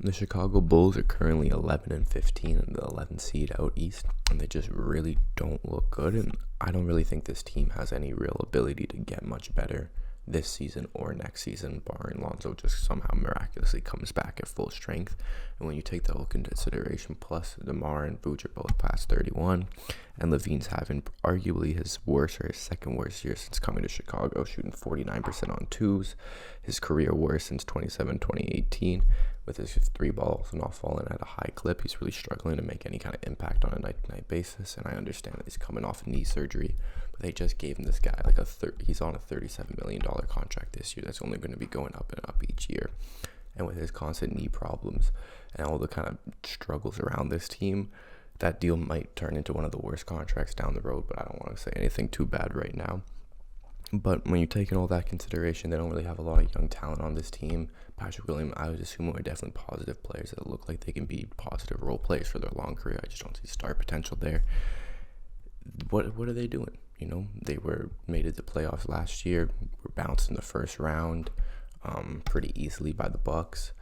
The Chicago Bulls are currently 11 and 15 in the 11th seed out east, and they just really don't look good. And I don't really think this team has any real ability to get much better this season or next season, barring Lonzo just somehow miraculously comes back at full strength. And when you take that all into consideration, plus DeMar and Vooch are both past 31, and Levine's having arguably his worst or his second worst year since coming to Chicago, shooting 49% on twos, his career worst since 2018, with his three balls not falling at a high clip. He's really struggling to make any kind of impact on a night-to-night basis, and I understand that he's coming off knee surgery, but they just gave him this guy like he's on a $37 million contract this year that's only going to be going up and up each year. And with his constant knee problems and all the kind of struggles around this team, that deal might turn into one of the worst contracts down the road, but I don't want to say anything too bad right now. But when you take in all that consideration, they don't really have a lot of young talent on this team. Patrick Williams, I would assume, are definitely positive players that look like they can be positive role players for their long career. I just don't see star potential there. What are they doing? They were made it to playoffs last year, were bounced in the first round pretty easily by the Bucks.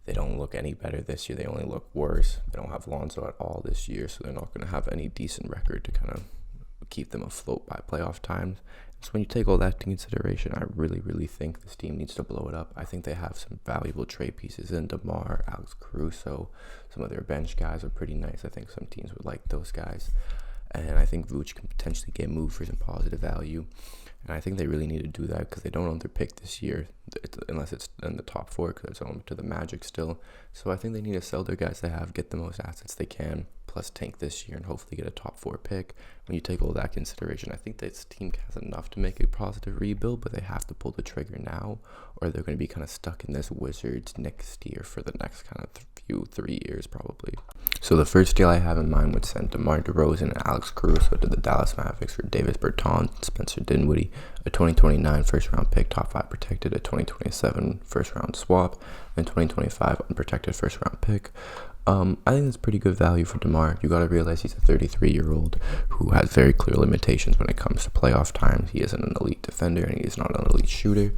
They don't look any better this year. They only look worse. They don't have Lonzo at all this year, so they're not going to have any decent record to kind of keep them afloat by playoff times. So when you take all that into consideration, I really, really think this team needs to blow it up. I think they have some valuable trade pieces in DeMar, Alex Caruso. Some of their bench guys are pretty nice. I think some teams would like those guys. And I think Vooch can potentially get moved for some positive value. And I think they really need to do that because they don't own their pick this year, unless it's in the top four, because it's owned to the Magic still. So I think they need to sell their guys they have, get the most assets they can, plus tank this year and hopefully get a top four pick. When you take all that consideration, I think this team has enough to make a positive rebuild, but they have to pull the trigger now, or they're going to be kind of stuck in this Wizards next year for the next kind of 3 years probably. So the first deal I have in mind would send DeMar DeRozan and Alex Caruso to the Dallas Mavericks for Davis Bertans, Spencer Dinwiddie, a 2029 first-round pick, top 5 protected, a 2027 first-round swap, and 2025 unprotected first-round pick. I think that's pretty good value for DeMar. You got to realize he's a 33-year-old who has very clear limitations when it comes to playoff times. He isn't an elite defender and he's not an elite shooter.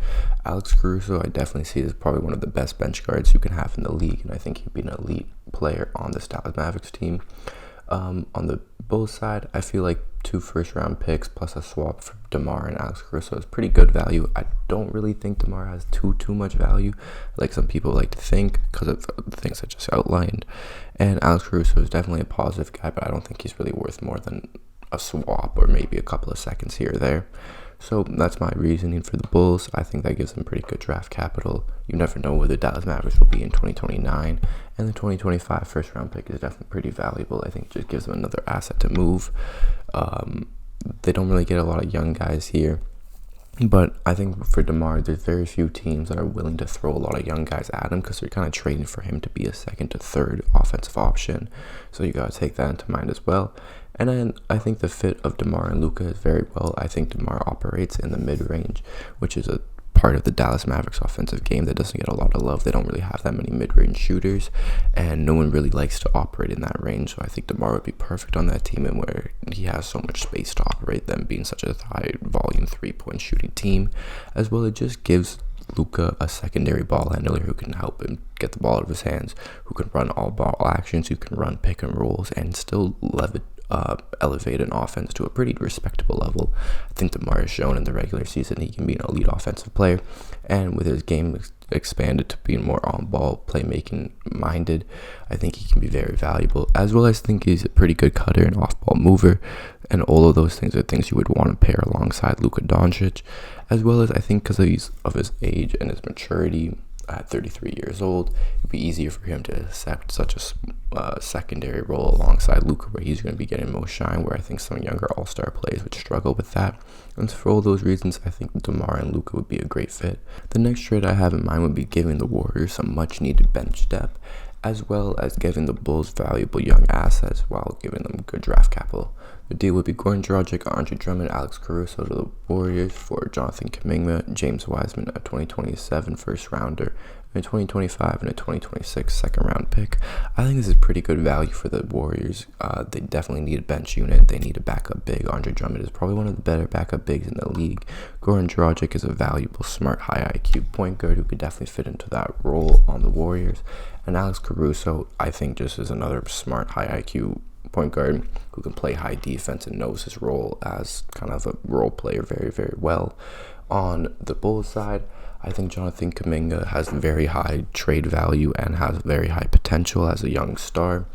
Alex Caruso, I definitely see as probably one of the best bench guards you can have in the league, and I think he'd be an elite player on the Dallas Mavericks team. On the Bulls side, I feel like 2 first-round picks plus a swap for DeMar and Alex Caruso is pretty good value. I don't really think DeMar has too much value, like some people like to think, because of the things I just outlined. And Alex Caruso is definitely a positive guy, but I don't think he's really worth more than a swap or maybe a couple of seconds here or there. So that's my reasoning for the Bulls. I think that gives them pretty good draft capital. You never know where the Dallas Mavericks will be in 2029. And the 2025 first round pick is definitely pretty valuable. I think it just gives them another asset to move. They don't really get a lot of young guys here. But I think for DeMar, there's very few teams that are willing to throw a lot of young guys at him because they're kind of trading for him to be a second to third offensive option. So you got to take that into mind as well. And then I think the fit of DeMar and Luka is very well. I think DeMar operates in the mid-range, which is a part of the Dallas Mavericks offensive game that doesn't get a lot of love. They don't really have that many mid-range shooters, and no one really likes to operate in that range. So I think DeMar would be perfect on that team, and where he has so much space to operate, them being such a high volume 3-point shooting team, as well. It just gives Luka a secondary ball handler who can help him get the ball out of his hands, who can run all ball actions, who can run pick and rolls, and still elevate an offense to a pretty respectable level. I think DeMar has shown in the regular season he can be an elite offensive player, and with his game expanded to being more on-ball, playmaking minded, I think he can be very valuable, as well as think he's a pretty good cutter and off-ball mover, and all of those things are things you would want to pair alongside Luka Doncic, as well as I think because of his age and his maturity. At 33 years old, it'd be easier for him to accept such a secondary role alongside Luka, where he's going to be getting most shine, where I think some younger all-star players would struggle with that. And for all those reasons, I think DeMar and Luka would be a great fit. The next trade I have in mind would be giving the Warriors some much-needed bench depth, as well as giving the Bulls valuable young assets while giving them good draft capital. The deal would be Goran Dragic, Andre Drummond, Alex Caruso to the Warriors for Jonathan Kuminga, James Wiseman, a 2027 first rounder, a 2025 and a 2026 second round pick. I think this is pretty good value for the Warriors. They definitely need a bench unit. They need a backup big. Andre Drummond is probably one of the better backup bigs in the league. Goran Dragic is a valuable, smart, high IQ point guard who could definitely fit into that role on the Warriors. And Alex Caruso, I think, just is another smart, high IQ point guard who can play high defense and knows his role as kind of a role player very, very well. On the Bulls side, I think Jonathan Kuminga has very high trade value and has very high potential as a young star.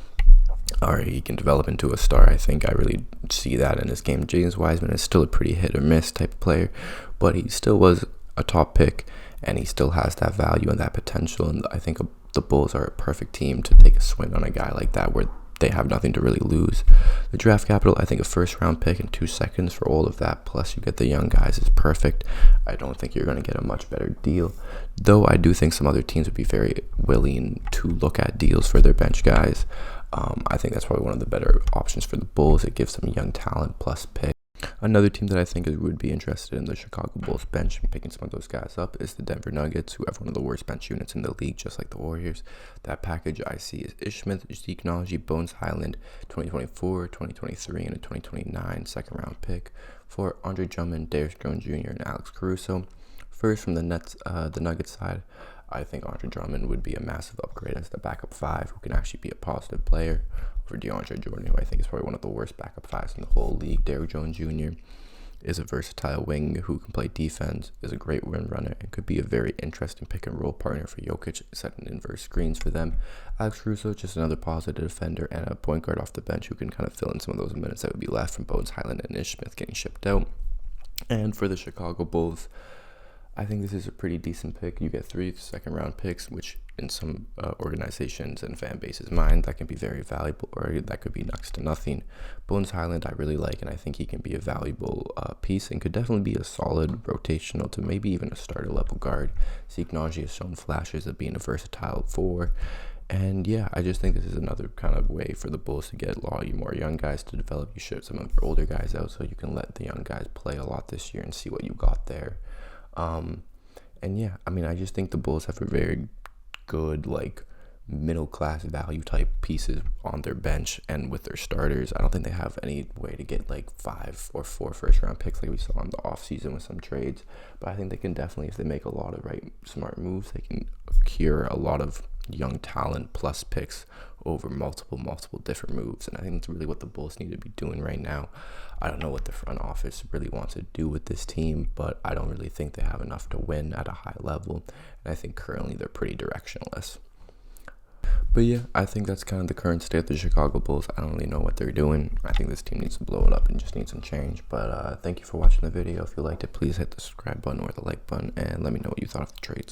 Or he can develop into a star. I think I really see that in his game. James Wiseman is still a pretty hit or miss type of player, but he still was a top pick, and he still has that value and that potential. And I think the Bulls are a perfect team to take a swing on a guy like that, where they have nothing to really lose. The draft capital, I think a first round pick and 2 seconds for all of that, plus you get the young guys, is perfect. I don't think you're going to get a much better deal, though I do think some other teams would be very willing to look at deals for their bench guys. I think that's probably one of the better options for the Bulls. It gives them young talent plus pick. Another team that I think would be interested in the Chicago Bulls bench and picking some of those guys up is the Denver Nuggets, who have one of the worst bench units in the league, just like the Warriors. That package I see is Ish Smith, Zeke Nnaji, Bones Highland, 2024, 2023, and a 2029 second round pick for Andre Drummond, Derrick Jones Jr., and Alex Caruso. First, from the Nuggets side, I think Andre Drummond would be a massive upgrade as the backup 5 who can actually be a positive player for DeAndre Jordan, who I think is probably one of the worst backup 5s in the whole league. Derrick Jones Jr. is a versatile wing who can play defense, is a great rim runner, and could be a very interesting pick and roll partner for Jokic, setting inverse screens for them. Alex Caruso, just another positive defender and a point guard off the bench who can kind of fill in some of those minutes that would be left from Bones Highland and Ish Smith getting shipped out. And for the Chicago Bulls, I think this is a pretty decent pick. You get 3 second round picks, which in some organizations and fan bases' mind, that can be very valuable, or that could be next to nothing. Bones Highland I really like, and I think he can be a valuable piece and could definitely be a solid rotational to maybe even a starter level guard. Zeke Nnaji has shown flashes of being a versatile 4. And yeah, I just think this is another kind of way for the Bulls to get a lot more young guys to develop. You ship some of your older guys out so you can let the young guys play a lot this year and see what you got there. And yeah, I mean, I just think the Bulls have a very good, like, middle class value type pieces on their bench and with their starters. I don't think they have any way to get like 5 or 4 first round picks like we saw in the offseason with some trades, but I think they can definitely, if they make a lot of smart moves, they can cure a lot of young talent plus picks over multiple different moves. And I think that's really what the Bulls need to be doing right now. I don't know what the front office really wants to do with this team, but I don't really think they have enough to win at a high level, and I think currently they're pretty directionless. But yeah, I think that's kind of the current state of the Chicago Bulls. I don't really know what they're doing. I think this team needs to blow it up and just needs some change. But thank you for watching the video. If you liked it, please hit the subscribe button or the like button, and let me know what you thought of the trades.